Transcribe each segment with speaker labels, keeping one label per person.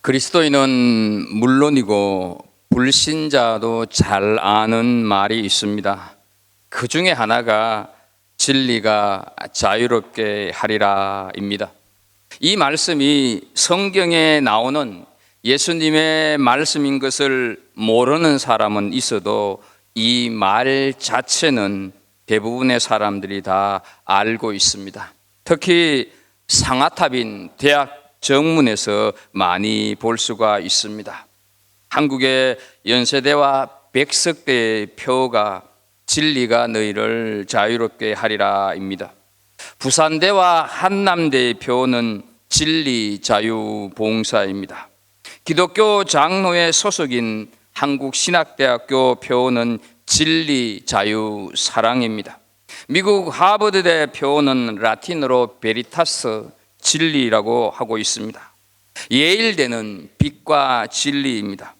Speaker 1: 그리스도인은 물론이고 불신자도 잘 아는 말이 있습니다. 그 중에 하나가 진리가 자유롭게 하리라입니다. 이 말씀이 성경에 나오는 예수님의 말씀인 것을 모르는 사람은 있어도 이 말 자체는 대부분의 사람들이 다 알고 있습니다. 특히 상아탑인 대학 정문에서 많이 볼 수가 있습니다. 한국의 연세대와 백석대의 표가 진리가 너희를 자유롭게 하리라입니다. 부산대와 한남대의 표는 진리 자유봉사입니다. 기독교 장로회 소속인 한국신학대학교 표는 진리 자유사랑입니다. 미국 하버드대 표는 라틴어로 베리타스 진리라고 하고 있습니다. 예일대는 빛과 진리입니다.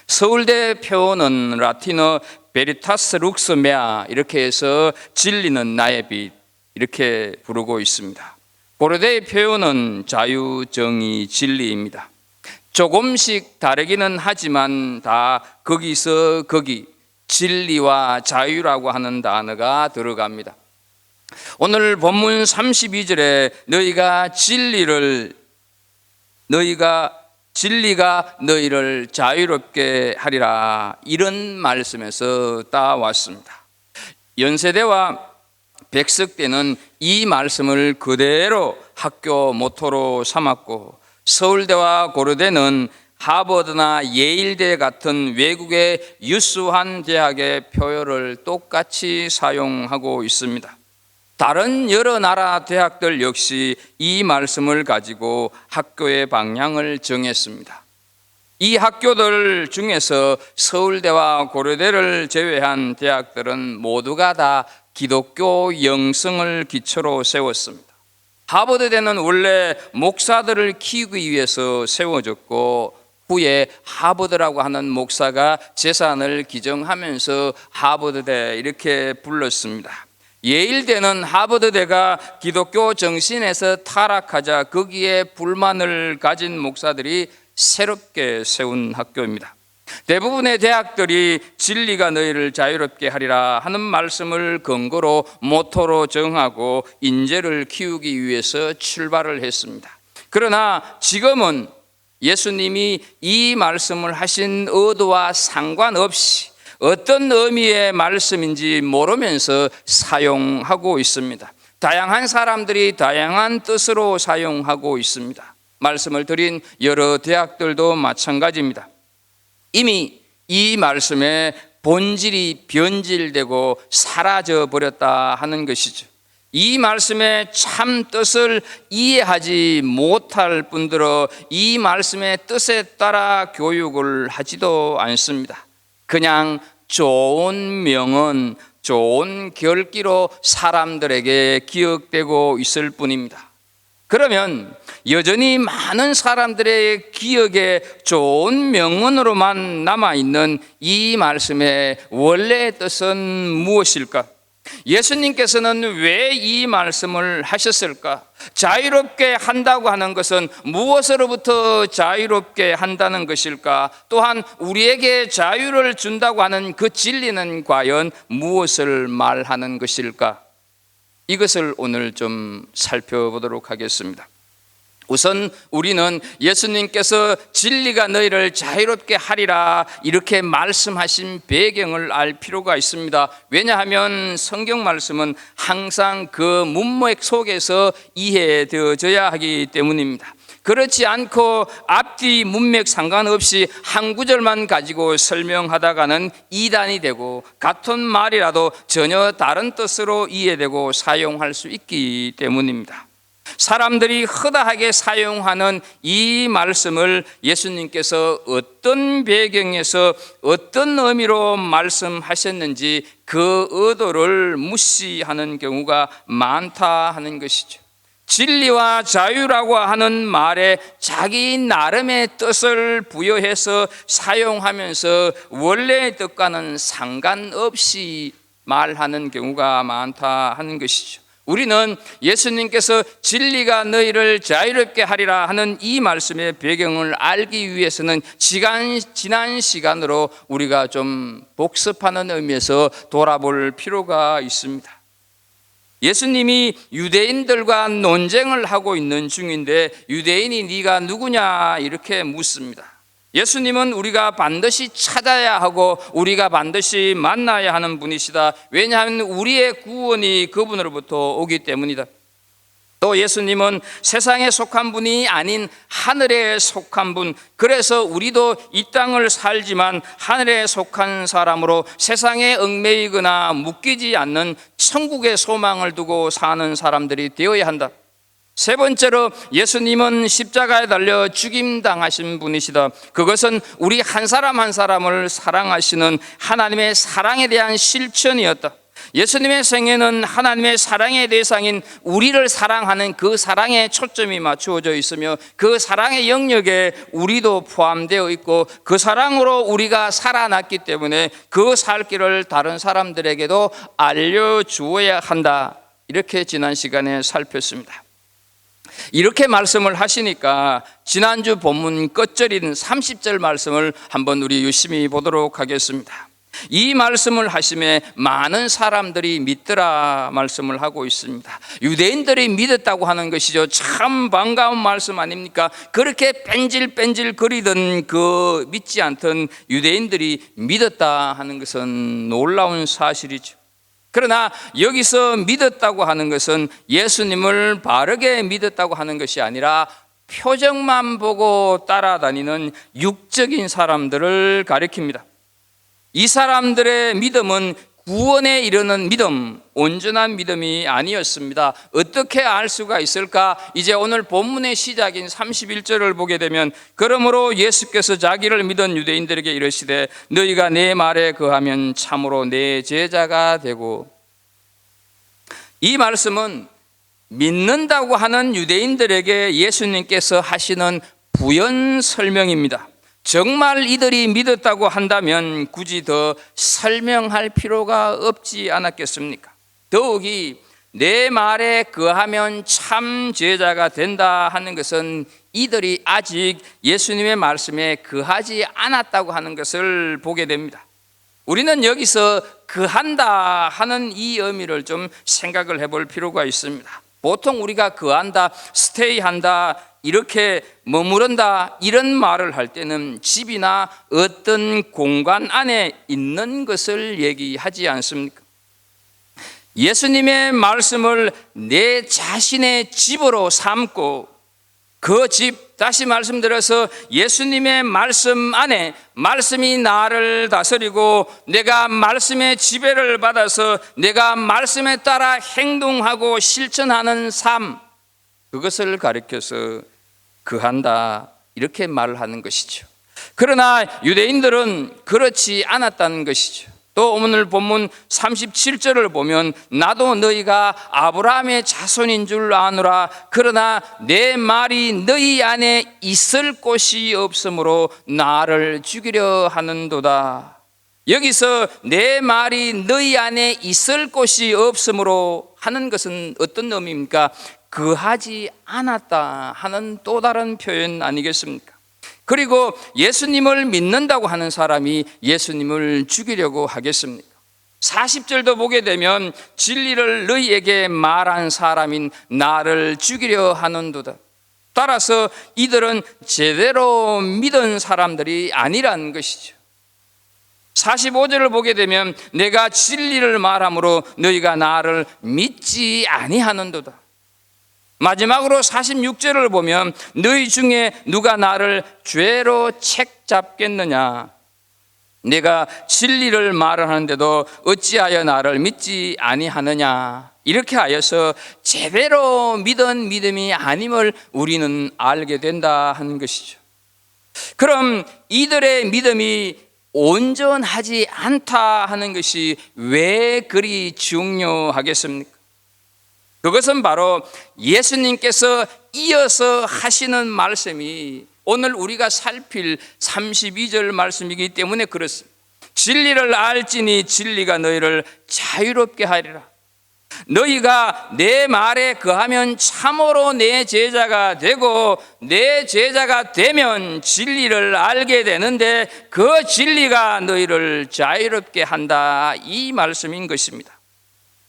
Speaker 1: 서울대 표는 라틴어 베리타스 룩스 메아 이렇게 해서 진리는 나의 빛 이렇게 부르고 있습니다. 고려대의 표현은 자유, 정의, 진리입니다. 조금씩 다르기는 하지만 다 거기서 거기 진리와 자유라고 하는 단어가 들어갑니다. 오늘 본문 32절에 너희가 진리가 너희를 자유롭게 하리라 이런 말씀에서 따왔습니다. 연세대와 백석대는 이 말씀을 그대로 학교 모토로 삼았고 서울대와 고려대는 하버드나 예일대 같은 외국의 유수한 대학의 표현을 똑같이 사용하고 있습니다. 다른 여러 나라 대학들 역시 이 말씀을 가지고 학교의 방향을 정했습니다. 이 학교들 중에서 서울대와 고려대를 제외한 대학들은 모두가 다 기독교 영성을 기초로 세웠습니다. 하버드대는 원래 목사들을 키우기 위해서 세워졌고 후에 하버드라고 하는 목사가 재산을 기증하면서 하버드대 이렇게 불렀습니다. 예일대는 하버드대가 기독교 정신에서 타락하자 거기에 불만을 가진 목사들이 새롭게 세운 학교입니다. 대부분의 대학들이 진리가 너희를 자유롭게 하리라 하는 말씀을 근거로 모토로 정하고 인재를 키우기 위해서 출발을 했습니다. 그러나 지금은 예수님이 이 말씀을 하신 의도와 상관없이 어떤 의미의 말씀인지 모르면서 사용하고 있습니다. 다양한 사람들이 다양한 뜻으로 사용하고 있습니다. 말씀을 드린 여러 대학들도 마찬가지입니다. 이미 이 말씀의 본질이 변질되고 사라져 버렸다 하는 것이죠. 이 말씀의 참 뜻을 이해하지 못할 뿐더러 이 말씀의 뜻에 따라 교육을 하지도 않습니다. 그냥 좋은 명언, 좋은 결기로 사람들에게 기억되고 있을 뿐입니다. 그러면 여전히 많은 사람들의 기억에 좋은 명언으로만 남아있는 이 말씀의 원래의 뜻은 무엇일까? 예수님께서는 왜 이 말씀을 하셨을까? 자유롭게 한다고 하는 것은 무엇으로부터 자유롭게 한다는 것일까? 또한 우리에게 자유를 준다고 하는 그 진리는 과연 무엇을 말하는 것일까? 이것을 오늘 좀 살펴보도록 하겠습니다. 우선 우리는 예수님께서 진리가 너희를 자유롭게 하리라 이렇게 말씀하신 배경을 알 필요가 있습니다. 왜냐하면 성경 말씀은 항상 그 문맥 속에서 이해되어져야 하기 때문입니다. 그렇지 않고 앞뒤 문맥 상관없이 한 구절만 가지고 설명하다가는 이단이 되고 같은 말이라도 전혀 다른 뜻으로 이해되고 사용할 수 있기 때문입니다. 사람들이 허다하게 사용하는 이 말씀을 예수님께서 어떤 배경에서 어떤 의미로 말씀하셨는지 그 의도를 무시하는 경우가 많다 하는 것이죠. 진리와 자유라고 하는 말에 자기 나름의 뜻을 부여해서 사용하면서 원래의 뜻과는 상관없이 말하는 경우가 많다 하는 것이죠. 우리는 예수님께서 진리가 너희를 자유롭게 하리라 하는 이 말씀의 배경을 알기 위해서는 지난 시간으로 우리가 좀 복습하는 의미에서 돌아볼 필요가 있습니다. 예수님이 유대인들과 논쟁을 하고 있는 중인데 유대인이 네가 누구냐 이렇게 묻습니다. 예수님은 우리가 반드시 찾아야 하고 우리가 반드시 만나야 하는 분이시다. 왜냐하면 우리의 구원이 그분으로부터 오기 때문이다. 또 예수님은 세상에 속한 분이 아닌 하늘에 속한 분, 그래서 우리도 이 땅을 살지만 하늘에 속한 사람으로 세상에 얽매이거나 묶이지 않는 천국의 소망을 두고 사는 사람들이 되어야 한다. 세 번째로 예수님은 십자가에 달려 죽임당하신 분이시다. 그것은 우리 한 사람 한 사람을 사랑하시는 하나님의 사랑에 대한 실천이었다. 예수님의 생애는 하나님의 사랑의 대상인 우리를 사랑하는 그 사랑에 초점이 맞추어져 있으며 그 사랑의 영역에 우리도 포함되어 있고 그 사랑으로 우리가 살아났기 때문에 그 살 길을 다른 사람들에게도 알려주어야 한다. 이렇게 지난 시간에 살폈습니다. 이렇게 말씀을 하시니까 지난주 본문 끝절인 30절 말씀을 한번 우리 유심히 보도록 하겠습니다. 이 말씀을 하심에 많은 사람들이 믿더라 말씀을 하고 있습니다. 유대인들이 믿었다고 하는 것이죠. 참 반가운 말씀 아닙니까? 그렇게 뺀질뺀질 거리던 그 믿지 않던 유대인들이 믿었다 하는 것은 놀라운 사실이죠. 그러나 여기서 믿었다고 하는 것은 예수님을 바르게 믿었다고 하는 것이 아니라 표정만 보고 따라다니는 육적인 사람들을 가리킵니다. 이 사람들의 믿음은 구원에 이르는 믿음, 온전한 믿음이 아니었습니다. 어떻게 알 수가 있을까? 이제 오늘 본문의 시작인 31절을 보게 되면 그러므로 예수께서 자기를 믿은 유대인들에게 이르시되 너희가 내 말에 거하면 참으로 내 제자가 되고. 이 말씀은 믿는다고 하는 유대인들에게 예수님께서 하시는 부연 설명입니다. 정말 이들이 믿었다고 한다면 굳이 더 설명할 필요가 없지 않았겠습니까? 더욱이 내 말에 거하면 참 제자가 된다 하는 것은 이들이 아직 예수님의 말씀에 거하지 않았다고 하는 것을 보게 됩니다. 우리는 여기서 거한다 하는 이 의미를 좀 생각을 해볼 필요가 있습니다. 보통 우리가 거한다, 스테이한다, 이렇게 머무른다 이런 말을 할 때는 집이나 어떤 공간 안에 있는 것을 얘기하지 않습니까? 예수님의 말씀을 내 자신의 집으로 삼고 그 집, 다시 말씀드려서 예수님의 말씀 안에 말씀이 나를 다스리고 내가 말씀의 지배를 받아서 내가 말씀에 따라 행동하고 실천하는 삶, 그것을 가리켜서 거한다 이렇게 말을 하는 것이죠. 그러나 유대인들은 그렇지 않았다는 것이죠. 또 오늘 본문 37절을 보면 나도 너희가 아브라함의 자손인 줄 아노라 그러나 내 말이 너희 안에 있을 곳이 없으므로 나를 죽이려 하는도다. 여기서 내 말이 너희 안에 있을 곳이 없으므로 하는 것은 어떤 의미입니까? 거하지 않았다 하는 또 다른 표현 아니겠습니까? 그리고 예수님을 믿는다고 하는 사람이 예수님을 죽이려고 하겠습니까? 40절도 보게 되면 진리를 너희에게 말한 사람인 나를 죽이려 하는도다. 따라서 이들은 제대로 믿은 사람들이 아니란 것이죠. 45절을 보게 되면 내가 진리를 말함으로 너희가 나를 믿지 아니하는도다. 마지막으로 46절을 보면 너희 중에 누가 나를 죄로 책잡겠느냐? 내가 진리를 말하는데도 어찌하여 나를 믿지 아니하느냐? 이렇게 하여서 제대로 믿은 믿음이 아님을 우리는 알게 된다 하는 것이죠. 그럼 이들의 믿음이 온전하지 않다 하는 것이 왜 그리 중요하겠습니까? 그것은 바로 예수님께서 이어서 하시는 말씀이 오늘 우리가 살필 32절 말씀이기 때문에 그렇습니다. 진리를 알지니 진리가 너희를 자유롭게 하리라. 너희가 내 말에 거하면 참으로 내 제자가 되고 내 제자가 되면 진리를 알게 되는데 그 진리가 너희를 자유롭게 한다, 이 말씀인 것입니다.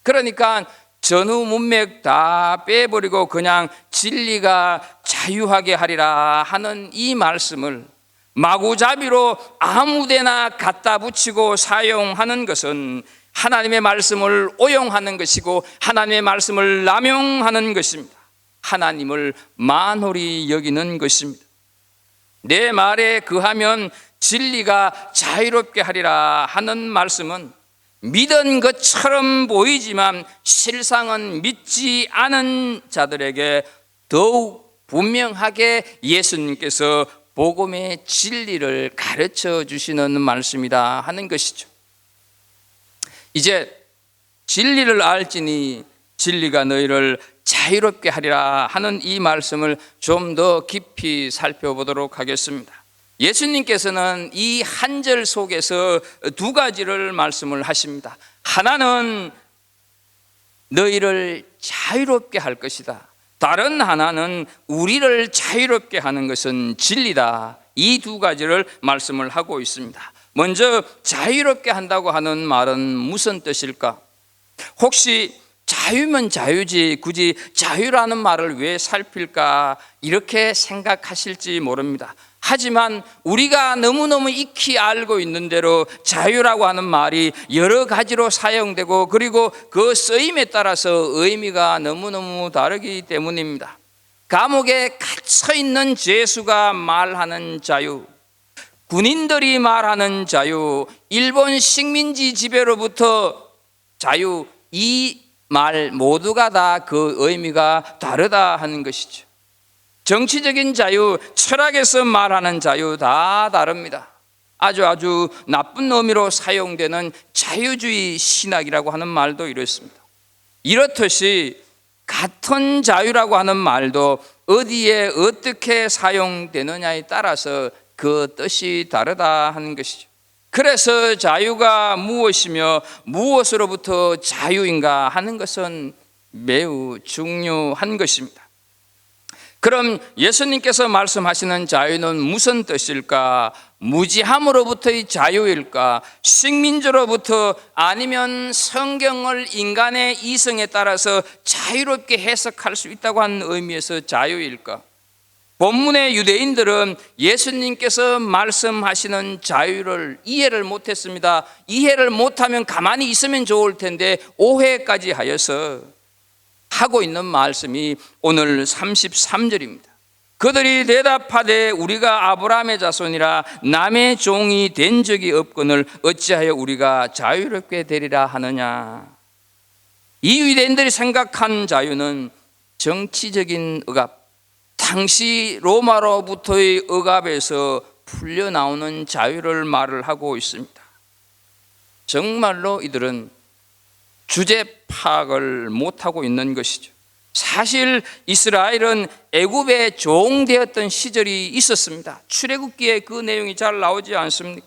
Speaker 1: 그러니까 전후 문맥 다 빼버리고 그냥 진리가 자유하게 하리라 하는 이 말씀을 마구잡이로 아무데나 갖다 붙이고 사용하는 것은 하나님의 말씀을 오용하는 것이고 하나님의 말씀을 남용하는 것입니다. 하나님을 만홀히 여기는 것입니다. 내 말에 거하면 진리가 자유롭게 하리라 하는 말씀은 믿은 것처럼 보이지만 실상은 믿지 않은 자들에게 더욱 분명하게 예수님께서 복음의 진리를 가르쳐 주시는 말씀이다 하는 것이죠. 이제 진리를 알지니 진리가 너희를 자유롭게 하리라 하는 이 말씀을 좀 더 깊이 살펴보도록 하겠습니다. 예수님께서는 이 한 절 속에서 두 가지를 말씀을 하십니다. 하나는 너희를 자유롭게 할 것이다. 다른 하나는 우리를 자유롭게 하는 것은 진리다. 이 두 가지를 말씀을 하고 있습니다. 먼저 자유롭게 한다고 하는 말은 무슨 뜻일까? 혹시 자유면 자유지 굳이 자유라는 말을 왜 살필까 이렇게 생각하실지 모릅니다. 하지만 우리가 너무너무 익히 알고 있는 대로 자유라고 하는 말이 여러 가지로 사용되고 그리고 그 쓰임에 따라서 의미가 너무너무 다르기 때문입니다. 감옥에 갇혀 있는 죄수가 말하는 자유, 군인들이 말하는 자유, 일본 식민지 지배로부터 자유, 이 말 모두가 다 그 의미가 다르다 하는 것이죠. 정치적인 자유, 철학에서 말하는 자유 다 다릅니다. 아주 나쁜 의미로 사용되는 자유주의 신학이라고 하는 말도 이렇습니다. 이렇듯이 같은 자유라고 하는 말도 어디에 어떻게 사용되느냐에 따라서 그 뜻이 다르다 하는 것이죠. 그래서 자유가 무엇이며 무엇으로부터 자유인가 하는 것은 매우 중요한 것입니다. 그럼 예수님께서 말씀하시는 자유는 무슨 뜻일까? 무지함으로부터의 자유일까? 식민지로부터, 아니면 성경을 인간의 이성에 따라서 자유롭게 해석할 수 있다고 하는 의미에서 자유일까? 본문의 유대인들은 예수님께서 말씀하시는 자유를 이해를 못했습니다. 이해를 못하면 가만히 있으면 좋을 텐데 오해까지 하여서 하고 있는 말씀이 오늘 33절입니다. 그들이 대답하되 우리가 아브라함의 자손이라 남의 종이 된 적이 없거늘 어찌하여 우리가 자유롭게 되리라 하느냐. 이 유대인들이 생각한 자유는 정치적인 억압, 당시 로마로부터의 억압에서 풀려나오는 자유를 말을 하고 있습니다. 정말로 이들은 주제 파악을 못하고 있는 것이죠. 사실 이스라엘은 애굽에 종되었던 시절이 있었습니다. 출애굽기에 그 내용이 잘 나오지 않습니까?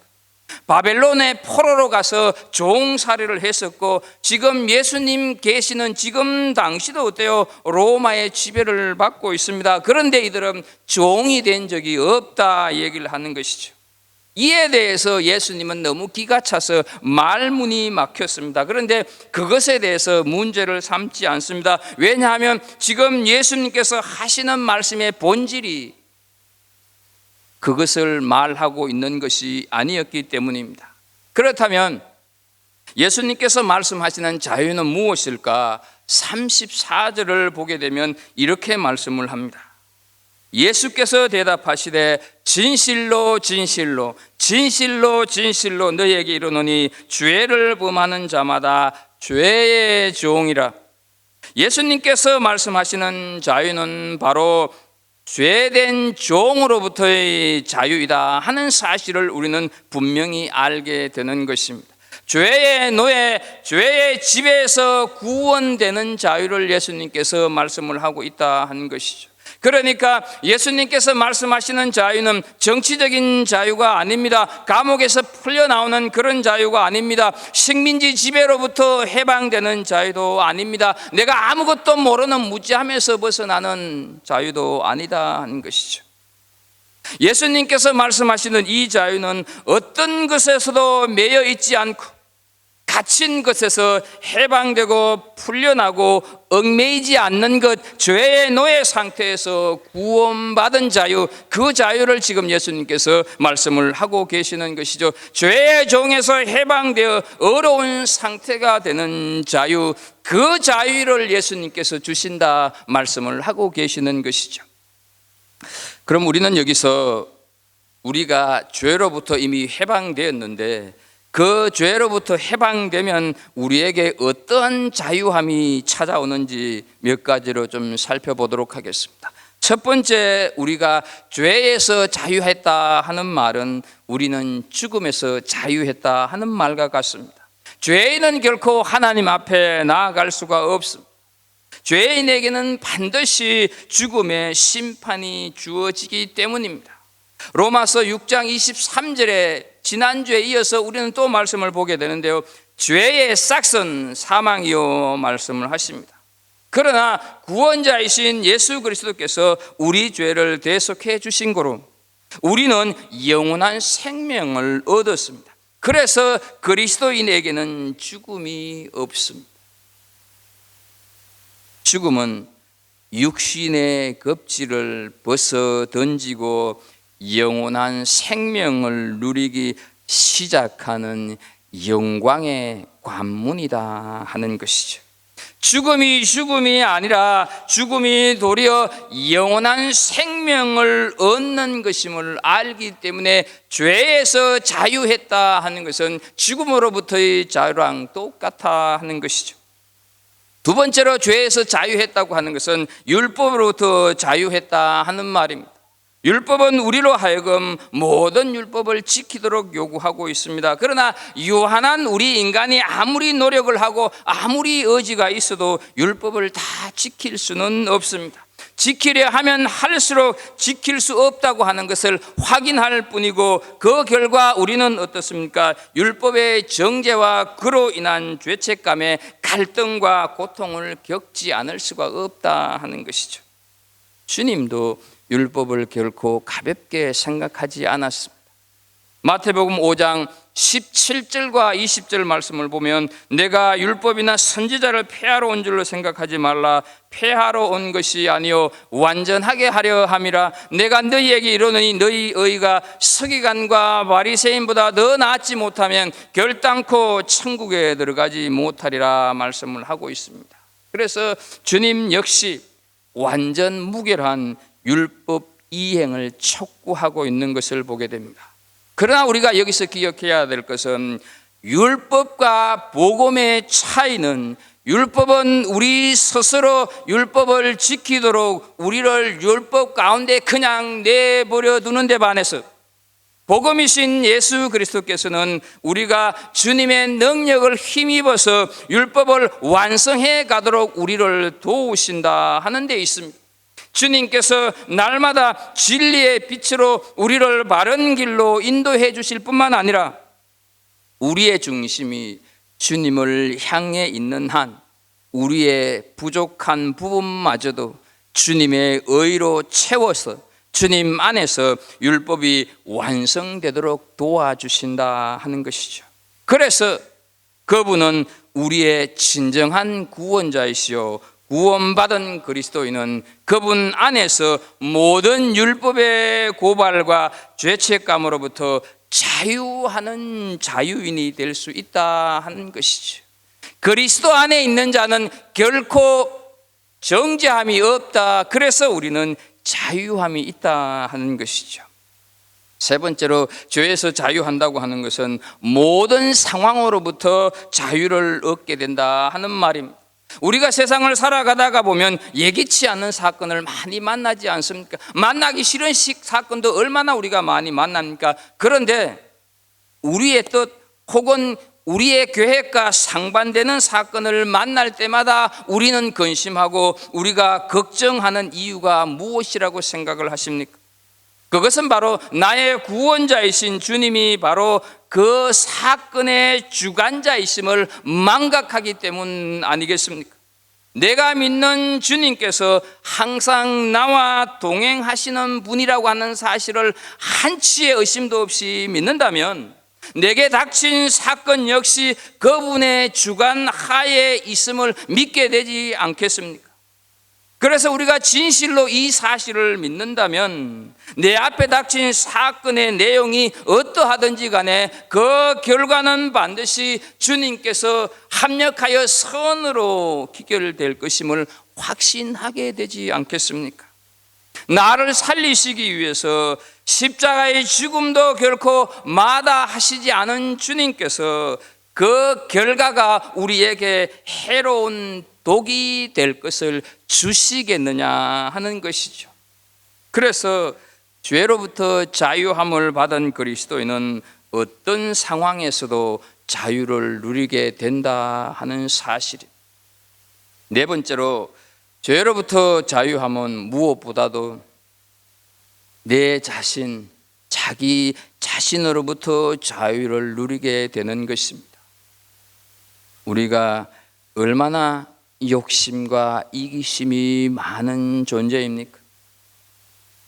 Speaker 1: 바벨론의 포로로 가서 종살이를 했었고, 지금 예수님 계시는 지금 당시도 어때요? 로마의 지배를 받고 있습니다. 그런데 이들은 종이 된 적이 없다 얘기를 하는 것이죠. 이에 대해서 예수님은 너무 기가 차서 말문이 막혔습니다. 그런데 그것에 대해서 문제를 삼지 않습니다. 왜냐하면 지금 예수님께서 하시는 말씀의 본질이 그것을 말하고 있는 것이 아니었기 때문입니다. 그렇다면 예수님께서 말씀하시는 자유는 무엇일까? 34절을 보게 되면 이렇게 말씀을 합니다. 예수께서 대답하시되 진실로 진실로 진실로 진실로 너희에게 이르노니 죄를 범하는 자마다 죄의 종이라. 예수님께서 말씀하시는 자유는 바로 죄된 종으로부터의 자유이다 하는 사실을 우리는 분명히 알게 되는 것입니다. 죄의 노예, 죄의 지배에서 구원되는 자유를 예수님께서 말씀을 하고 있다 하는 것이죠. 그러니까 예수님께서 말씀하시는 자유는 정치적인 자유가 아닙니다. 감옥에서 풀려나오는 그런 자유가 아닙니다. 식민지 지배로부터 해방되는 자유도 아닙니다. 내가 아무것도 모르는 무지함에서 벗어나는 자유도 아니다 하는 것이죠. 예수님께서 말씀하시는 이 자유는 어떤 것에서도 매여 있지 않고 갇힌 것에서 해방되고 풀려나고 얽매이지 않는 것, 죄의 노예 상태에서 구원받은 자유, 그 자유를 지금 예수님께서 말씀을 하고 계시는 것이죠. 죄의 종에서 해방되어 어려운 상태가 되는 자유, 그 자유를 예수님께서 주신다 말씀을 하고 계시는 것이죠. 그럼 우리는 여기서 우리가 죄로부터 이미 해방되었는데 그 죄로부터 해방되면 우리에게 어떤 자유함이 찾아오는지 몇 가지로 좀 살펴보도록 하겠습니다. 첫 번째, 우리가 죄에서 자유했다 하는 말은 우리는 죽음에서 자유했다 하는 말과 같습니다. 죄인은 결코 하나님 앞에 나아갈 수가 없습니다. 죄인에게는 반드시 죽음의 심판이 주어지기 때문입니다. 로마서 6장 23절에 지난주에 이어서 우리는 또 말씀을 보게 되는데요, 죄의 싹은 사망이요 말씀을 하십니다. 그러나 구원자이신 예수 그리스도께서 우리 죄를 대속해 주신 거로 우리는 영원한 생명을 얻었습니다. 그래서 그리스도인에게는 죽음이 없습니다. 죽음은 육신의 겁질을 벗어 던지고 영원한 생명을 누리기 시작하는 영광의 관문이다 하는 것이죠. 죽음이 아니라 죽음이 도리어 영원한 생명을 얻는 것임을 알기 때문에 죄에서 자유했다 하는 것은 죽음으로부터의 자유랑 똑같아 하는 것이죠. 두 번째로 죄에서 자유했다고 하는 것은 율법으로부터 자유했다 하는 말입니다. 율법은 우리로 하여금 모든 율법을 지키도록 요구하고 있습니다. 그러나 유한한 우리 인간이 아무리 노력을 하고 아무리 의지가 있어도 율법을 다 지킬 수는 없습니다. 지키려 하면 할수록 지킬 수 없다고 하는 것을 확인할 뿐이고, 그 결과 우리는 어떻습니까? 율법의 정죄와 그로 인한 죄책감에 갈등과 고통을 겪지 않을 수가 없다 하는 것이죠. 주님도 율법을 결코 가볍게 생각하지 않았습니다. 마태복음 5장 17절과 20절 말씀을 보면, 내가 율법이나 선지자를 폐하러 온 줄로 생각하지 말라. 폐하러 온 것이 아니요 완전하게 하려 함이라. 내가 너희에게 이르노니 너희 의가 서기관과 바리새인보다 더 낫지 못하면 결단코 천국에 들어가지 못하리라 말씀을 하고 있습니다. 그래서 주님 역시 완전 무결한 율법 이행을 촉구하고 있는 것을 보게 됩니다. 그러나 우리가 여기서 기억해야 될 것은, 율법과 복음의 차이는, 율법은 우리 스스로 율법을 지키도록 우리를 율법 가운데 그냥 내버려 두는 데 반해서, 복음이신 예수 그리스도께서는 우리가 주님의 능력을 힘입어서 율법을 완성해 가도록 우리를 도우신다 하는 데 있습니다. 주님께서 날마다 진리의 빛으로 우리를 바른 길로 인도해 주실 뿐만 아니라 우리의 중심이 주님을 향해 있는 한 우리의 부족한 부분마저도 주님의 의로 채워서 주님 안에서 율법이 완성되도록 도와주신다 하는 것이죠. 그래서 그분은 우리의 진정한 구원자이시오, 구원받은 그리스도인은 그분 안에서 모든 율법의 고발과 죄책감으로부터 자유하는 자유인이 될 수 있다 하는 것이죠. 그리스도 안에 있는 자는 결코 정죄함이 없다. 그래서 우리는 자유함이 있다 하는 것이죠. 세 번째로 죄에서 자유한다고 하는 것은 모든 상황으로부터 자유를 얻게 된다 하는 말입니다. 우리가 세상을 살아가다가 보면 예기치 않은 사건을 많이 만나지 않습니까? 만나기 싫은 사건도 얼마나 우리가 많이 만납니까? 그런데 우리의 뜻 혹은 우리의 계획과 상반되는 사건을 만날 때마다 우리는 근심하고 우리가 걱정하는 이유가 무엇이라고 생각을 하십니까? 그것은 바로 나의 구원자이신 주님이 바로 그 사건의 주관자이심을 망각하기 때문 아니겠습니까? 내가 믿는 주님께서 항상 나와 동행하시는 분이라고 하는 사실을 한치의 의심도 없이 믿는다면 내게 닥친 사건 역시 그분의 주관 하에 있음을 믿게 되지 않겠습니까? 그래서 우리가 진실로 이 사실을 믿는다면 내 앞에 닥친 사건의 내용이 어떠하든지 간에 그 결과는 반드시 주님께서 합력하여 선으로 기결될 것임을 확신하게 되지 않겠습니까? 나를 살리시기 위해서 십자가의 죽음도 결코 마다하시지 않은 주님께서 그 결과가 우리에게 해로운 독이 될 것을 주시겠느냐 하는 것이죠. 그래서 죄로부터 자유함을 받은 그리스도인은 어떤 상황에서도 자유를 누리게 된다 하는 사실입니다. 네 번째로, 죄로부터 자유함은 무엇보다도 내 자신, 자기 자신으로부터 자유를 누리게 되는 것입니다. 우리가 얼마나 욕심과 이기심이 많은 존재입니까?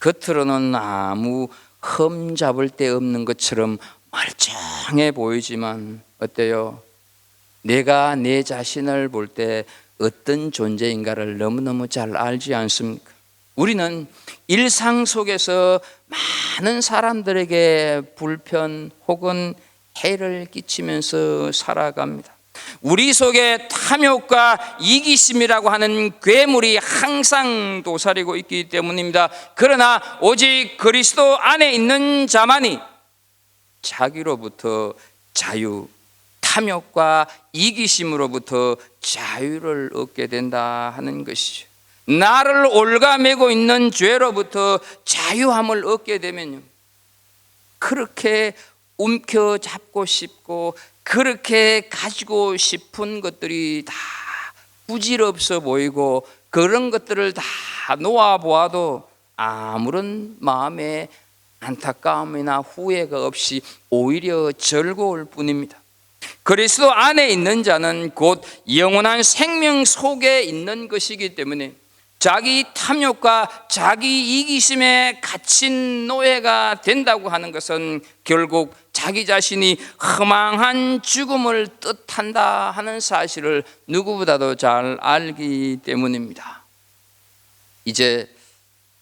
Speaker 1: 겉으로는 아무 흠잡을 데 없는 것처럼 멀쩡해 보이지만 어때요? 내가 내 자신을 볼 때 어떤 존재인가를 너무너무 잘 알지 않습니까? 우리는 일상 속에서 많은 사람들에게 불편 혹은 해를 끼치면서 살아갑니다. 우리 속에 탐욕과 이기심이라고 하는 괴물이 항상 도사리고 있기 때문입니다. 그러나 오직 그리스도 안에 있는 자만이 자기로부터 자유, 탐욕과 이기심으로부터 자유를 얻게 된다 하는 것이죠. 나를 올가매고 있는 죄로부터 자유함을 얻게 되면요, 그렇게 움켜잡고 싶고 그렇게 가지고 싶은 것들이 다 부질없어 보이고 그런 것들을 다 놓아보아도 아무런 마음에 안타까움이나 후회가 없이 오히려 즐거울 뿐입니다. 그리스도 안에 있는 자는 곧 영원한 생명 속에 있는 것이기 때문에 자기 탐욕과 자기 이기심에 갇힌 노예가 된다고 하는 것은 결국 자기 자신이 허망한 죽음을 뜻한다 하는 사실을 누구보다도 잘 알기 때문입니다. 이제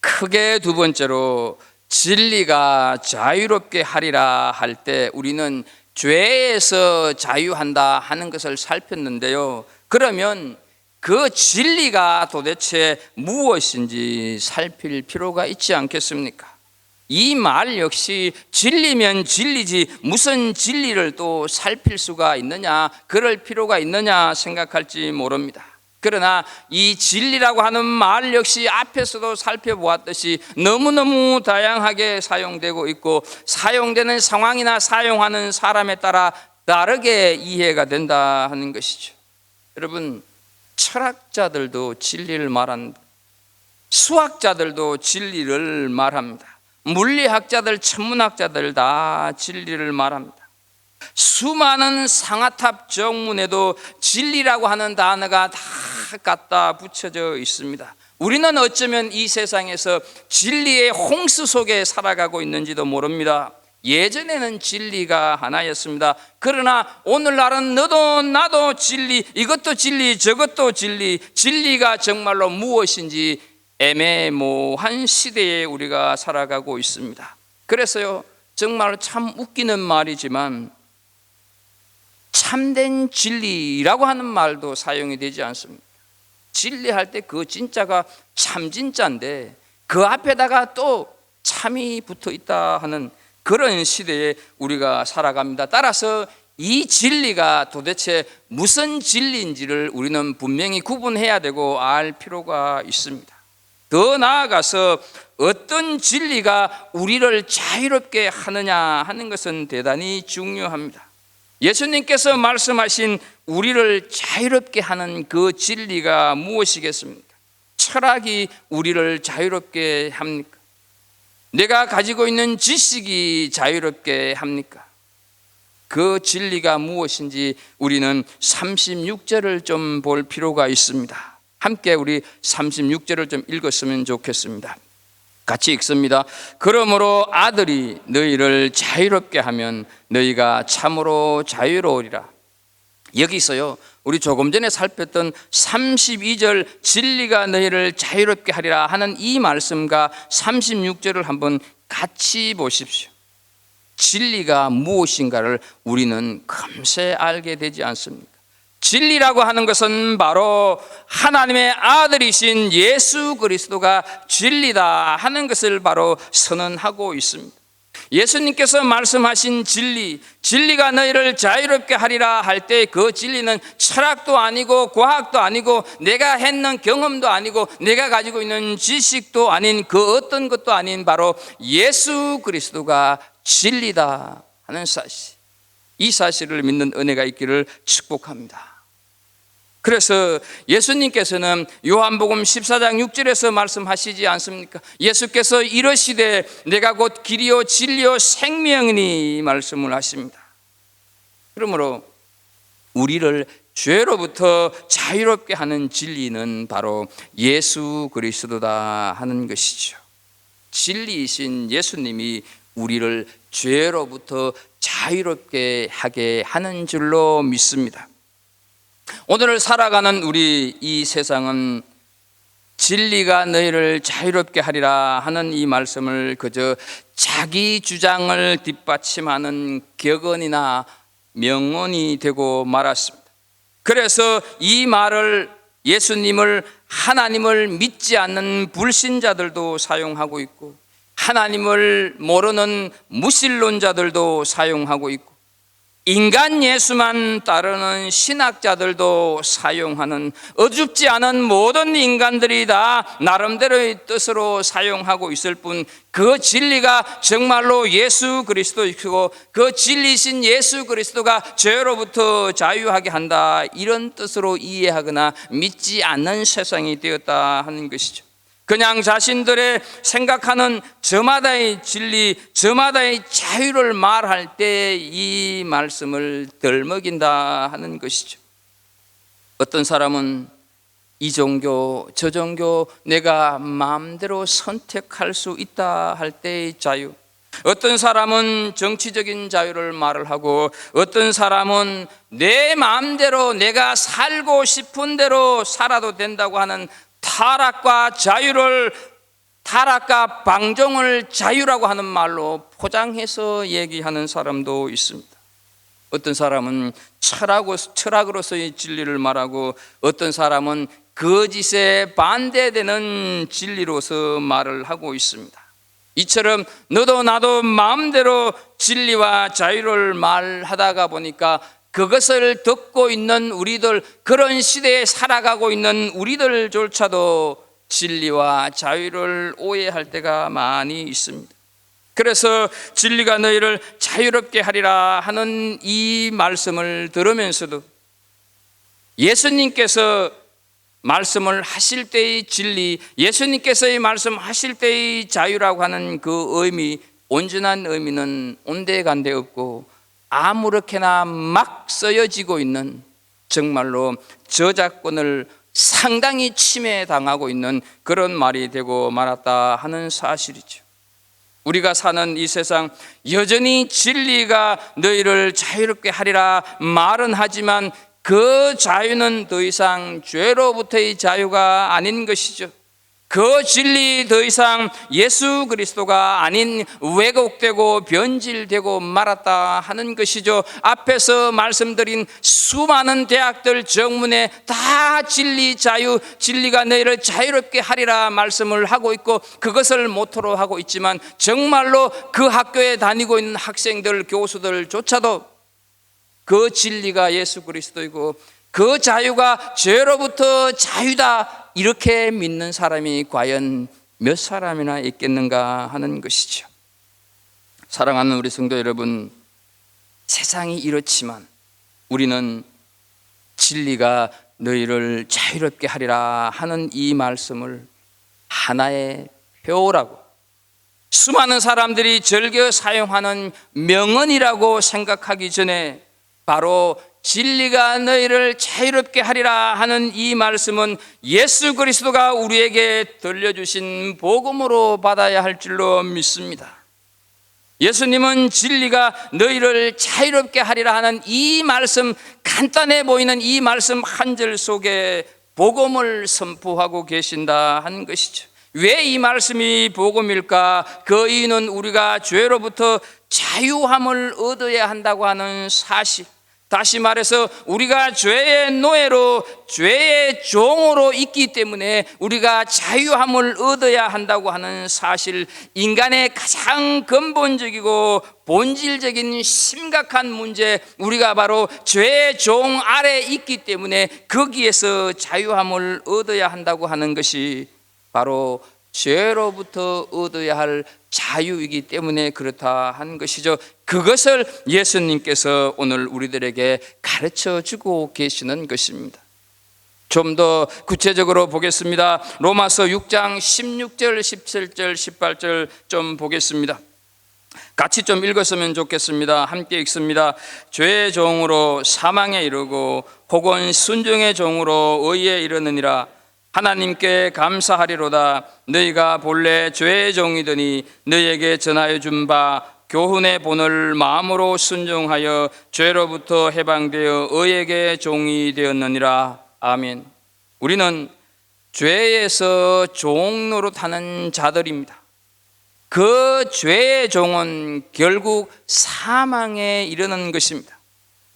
Speaker 1: 크게 두 번째로, 진리가 자유롭게 하리라 할 때 우리는 죄에서 자유한다 하는 것을 살폈는데요, 그러면 그 진리가 도대체 무엇인지 살필 필요가 있지 않겠습니까? 이 말 역시 진리면 진리지 무슨 진리를 또 살필 수가 있느냐, 그럴 필요가 있느냐 생각할지 모릅니다. 그러나 이 진리라고 하는 말 역시 앞에서도 살펴보았듯이 너무너무 다양하게 사용되고 있고 사용되는 상황이나 사용하는 사람에 따라 다르게 이해가 된다 하는 것이죠. 여러분, 철학자들도 진리를 말합니다. 수학자들도 진리를 말합니다. 물리학자들, 천문학자들 다 진리를 말합니다. 수많은 상아탑 정문에도 진리라고 하는 단어가 다 갖다 붙여져 있습니다. 우리는 어쩌면 이 세상에서 진리의 홍수 속에 살아가고 있는지도 모릅니다. 예전에는 진리가 하나였습니다. 그러나 오늘날은 너도 나도 진리, 이것도 진리, 저것도 진리, 진리가 정말로 무엇인지 애매모호한 시대에 우리가 살아가고 있습니다. 그래서요, 정말 참 웃기는 말이지만 참된 진리라고 하는 말도 사용이 되지 않습니다. 진리할 때 그 진짜가 참 진짜인데 그 앞에다가 또 참이 붙어 있다 하는 그런 시대에 우리가 살아갑니다. 따라서 이 진리가 도대체 무슨 진리인지를 우리는 분명히 구분해야 되고 알 필요가 있습니다. 더 나아가서 어떤 진리가 우리를 자유롭게 하느냐 하는 것은 대단히 중요합니다. 예수님께서 말씀하신 우리를 자유롭게 하는 그 진리가 무엇이겠습니까? 철학이 우리를 자유롭게 합니까? 내가 가지고 있는 지식이 자유롭게 합니까? 그 진리가 무엇인지 우리는 36절을 좀 볼 필요가 있습니다. 함께 우리 36절을 좀 읽었으면 좋겠습니다. 같이 읽습니다. 그러므로 아들이 너희를 자유롭게 하면 너희가 참으로 자유로우리라. 여기서요, 우리 조금 전에 살폈던 32절 진리가 너희를 자유롭게 하리라 하는 이 말씀과 36절을 한번 같이 보십시오. 진리가 무엇인가를 우리는 금세 알게 되지 않습니까? 진리라고 하는 것은 바로 하나님의 아들이신 예수 그리스도가 진리다 하는 것을 바로 선언하고 있습니다. 예수님께서 말씀하신 진리가 너희를 자유롭게 하리라 할 때 그 진리는 철학도 아니고 과학도 아니고 내가 했는 경험도 아니고 내가 가지고 있는 지식도 아닌 그 어떤 것도 아닌 바로 예수 그리스도가 진리다 하는 사실, 이 사실을 믿는 은혜가 있기를 축복합니다. 그래서 예수님께서는 요한복음 14장 6절에서 말씀하시지 않습니까? 예수께서 이러시되 내가 곧 길이요 진리요 생명이니 말씀을 하십니다. 그러므로 우리를 죄로부터 자유롭게 하는 진리는 바로 예수 그리스도다 하는 것이죠. 진리이신 예수님이 우리를 죄로부터 자유롭게 하게 하는 줄로 믿습니다. 오늘 살아가는 우리 이 세상은 진리가 너희를 자유롭게 하리라 하는 이 말씀을 그저 자기 주장을 뒷받침하는 격언이나 명언이 되고 말았습니다. 그래서 이 말을 예수님을, 하나님을 믿지 않는 불신자들도 사용하고 있고 하나님을 모르는 무신론자들도 사용하고 있고 인간 예수만 따르는 신학자들도 사용하는, 어줍지 않은 모든 인간들이 다 나름대로의 뜻으로 사용하고 있을 뿐 그 진리가 정말로 예수 그리스도이고 그 진리신 예수 그리스도가 죄로부터 자유하게 한다, 이런 뜻으로 이해하거나 믿지 않는 세상이 되었다 하는 것이죠. 그냥 자신들의 생각하는 저마다의 진리, 저마다의 자유를 말할 때 이 말씀을 덜먹인다 하는 것이죠. 어떤 사람은 이 종교, 저 종교 내가 마음대로 선택할 수 있다 할 때의 자유, 어떤 사람은 정치적인 자유를 말을 하고 어떤 사람은 내 마음대로 내가 살고 싶은 대로 살아도 된다고 하는 타락과 방종을 자유라고 하는 말로 포장해서 얘기하는 사람도 있습니다. 어떤 사람은 철학으로서의 진리를 말하고 어떤 사람은 거짓에 반대되는 진리로서 말을 하고 있습니다. 이처럼 너도 나도 마음대로 진리와 자유를 말하다가 보니까 그것을 듣고 있는 우리들, 그런 시대에 살아가고 있는 우리들조차도 진리와 자유를 오해할 때가 많이 있습니다. 그래서 진리가 너희를 자유롭게 하리라 하는 이 말씀을 들으면서도 예수님께서 말씀을 하실 때의 진리, 예수님께서의 말씀하실 때의 자유라고 하는 그 의미, 온전한 의미는 온데간데 없고 아무렇게나 막 쓰여지고 있는, 정말로 저작권을 상당히 침해당하고 있는 그런 말이 되고 말았다 하는 사실이죠. 우리가 사는 이 세상 여전히 진리가 너희를 자유롭게 하리라 말은 하지만 그 자유는 더 이상 죄로부터의 자유가 아닌 것이죠. 그 진리 더 이상 예수 그리스도가 아닌 왜곡되고 변질되고 말았다 하는 것이죠. 앞에서 말씀드린 수많은 대학들 정문에 다 진리 자유, 진리가 너희를 자유롭게 하리라 말씀을 하고 있고 그것을 모토로 하고 있지만 정말로 그 학교에 다니고 있는 학생들, 교수들조차도 그 진리가 예수 그리스도이고 그 자유가 죄로부터 자유다, 이렇게 믿는 사람이 과연 몇 사람이나 있겠는가 하는 것이죠. 사랑하는 우리 성도 여러분, 세상이 이렇지만 우리는 진리가 너희를 자유롭게 하리라 하는 이 말씀을 하나의 표라고, 수많은 사람들이 즐겨 사용하는 명언이라고 생각하기 전에 바로 진리가 너희를 자유롭게 하리라 하는 이 말씀은 예수 그리스도가 우리에게 들려주신 복음으로 받아야 할 줄로 믿습니다. 예수님은 진리가 너희를 자유롭게 하리라 하는 이 말씀, 간단해 보이는 이 말씀 한 절 속에 복음을 선포하고 계신다 하는 것이죠. 왜 이 말씀이 복음일까? 그 이유는 우리가 죄로부터 자유함을 얻어야 한다고 하는 사실, 다시 말해서 우리가 죄의 노예로, 죄의 종으로 있기 때문에 우리가 자유함을 얻어야 한다고 하는 사실, 인간의 가장 근본적이고 본질적인 심각한 문제, 우리가 바로 죄의 종 아래 있기 때문에 거기에서 자유함을 얻어야 한다고 하는 것이 바로 죄로부터 얻어야 할 자유이기 때문에 그렇다 하는 것이죠. 그것을 예수님께서 오늘 우리들에게 가르쳐 주고 계시는 것입니다. 좀 더 구체적으로 보겠습니다. 로마서 6장 16절, 17절, 18절 좀 보겠습니다. 같이 좀 읽었으면 좋겠습니다. 함께 읽습니다. 죄의 종으로 사망에 이르고 혹은 순종의 종으로 의에 이르느니라. 하나님께 감사하리로다. 너희가 본래 죄의 종이더니 너희에게 전하여 준 바 교훈의 본을 마음으로 순종하여 죄로부터 해방되어 의에게 종이 되었느니라. 아멘. 우리는 죄에서 종 노릇하는 자들입니다. 그 죄의 종은 결국 사망에 이르는 것입니다.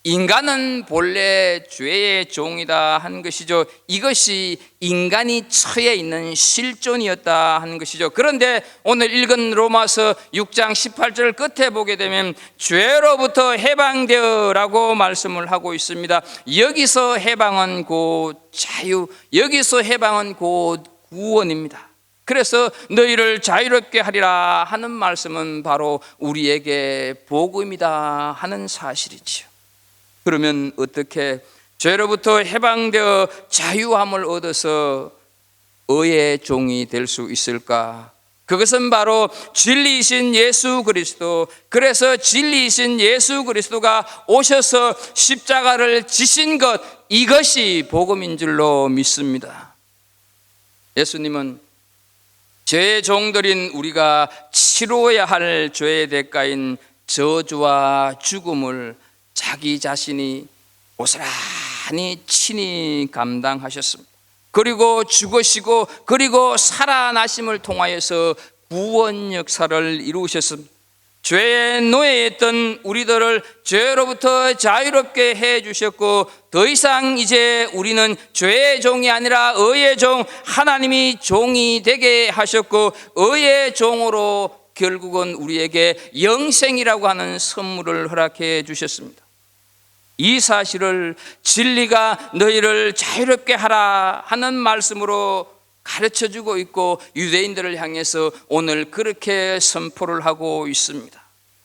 Speaker 1: 인간은 본래 죄의 종이다 하는 것이죠. 이것이 인간이 처해 있는 실존이었다 하는 것이죠. 그런데 오늘 읽은 로마서 6장 18절 끝에 보게 되면 죄로부터 해방되어라고 말씀을 하고 있습니다. 여기서 해방은 곧 자유, 여기서 해방은 곧 구원입니다. 그래서 너희를 자유롭게 하리라 하는 말씀은 바로 우리에게 복음이다 하는 사실이지요. 그러면 어떻게 죄로부터 해방되어 자유함을 얻어서 의의 종이 될 수 있을까? 그것은 바로 진리이신 예수 그리스도, 그래서 진리이신 예수 그리스도가 오셔서 십자가를 지신 것, 이것이 복음인 줄로 믿습니다. 예수님은 죄의 종들인 우리가 치러야 할 죄의 대가인 저주와 죽음을 자기 자신이 고스란히 친히 감당하셨습니다. 그리고 죽으시고 그리고 살아나심을 통하여서 구원 역사를 이루셨습니다. 죄의 노예였던 우리들을 죄로부터 자유롭게 해주셨고, 더 이상 이제 우리는 죄의 종이 아니라 의의 종, 하나님이 종이 되게 하셨고, 의의 종으로 결국은 우리에게 영생이라고 하는 선물을 허락해 주셨습니다. 이 사실을 진리가 너희를 자유롭게 하라 하는 말씀으로 가르쳐주고 있고, 유대인들을 향해서 오늘 그렇게 선포를 하고 있습니다.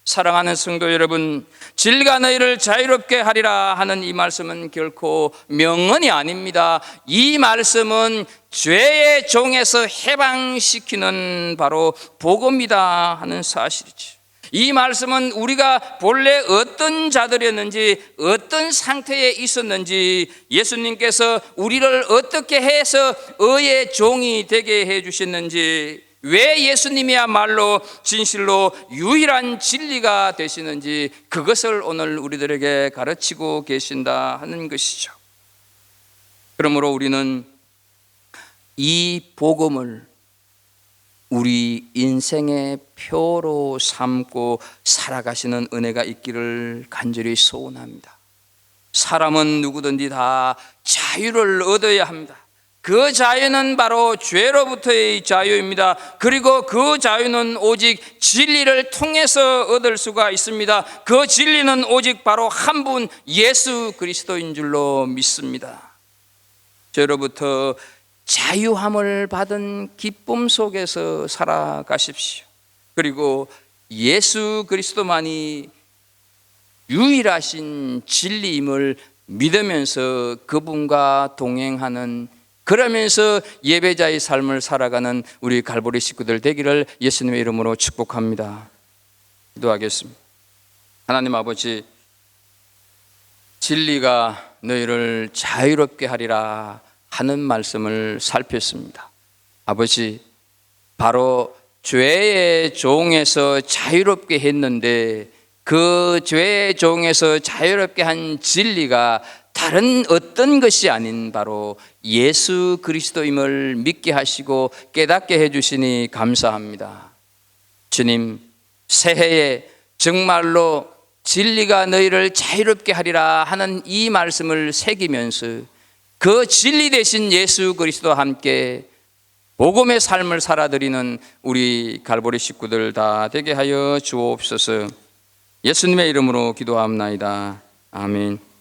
Speaker 1: 사랑하는 성도 여러분, 진리가 너희를 자유롭게 하리라 하는 이 말씀은 결코 명언이 아닙니다. 이 말씀은 죄의 종에서 해방시키는 바로 복음이다 하는 사실이죠. 이 말씀은 우리가 본래 어떤 자들이었는지, 어떤 상태에 있었는지, 예수님께서 우리를 어떻게 해서 의의 종이 되게 해주셨는지, 왜 예수님이야말로 진실로 유일한 진리가 되시는지, 그것을 오늘 우리들에게 가르치고 계신다 하는 것이죠. 그러므로 우리는 이 복음을 우리 인생의 표로 삼고 살아가시는 은혜가 있기를 간절히 소원합니다. 사람은 누구든지 다 자유를 얻어야 합니다. 그 자유는 바로 죄로부터의 자유입니다. 그리고 그 자유는 오직 진리를 통해서 얻을 수가 있습니다. 그 진리는 오직 바로 한 분, 예수 그리스도인 줄로 믿습니다. 죄로부터 자유함을 받은 기쁨 속에서 살아가십시오. 그리고 예수 그리스도만이 유일하신 진리임을 믿으면서 그분과 동행하는, 그러면서 예배자의 삶을 살아가는 우리 갈보리 식구들 되기를 예수님의 이름으로 축복합니다. 기도하겠습니다. 하나님 아버지, 진리가 너희를 자유롭게 하리라 하는 말씀을 살폈습니다. 아버지, 바로 죄의 종에서 자유롭게 했는데 그 죄의 종에서 자유롭게 한 진리가 다른 어떤 것이 아닌 바로 예수 그리스도임을 믿게 하시고 깨닫게 해주시니 감사합니다. 주님, 새해에 정말로 진리가 너희를 자유롭게 하리라 하는 이 말씀을 새기면서 그 진리 되신 예수 그리스도와 함께 복음의 삶을 살아드리는 우리 갈보리 식구들 다 되게 하여 주옵소서. 예수님의 이름으로 기도합나이다. 아멘.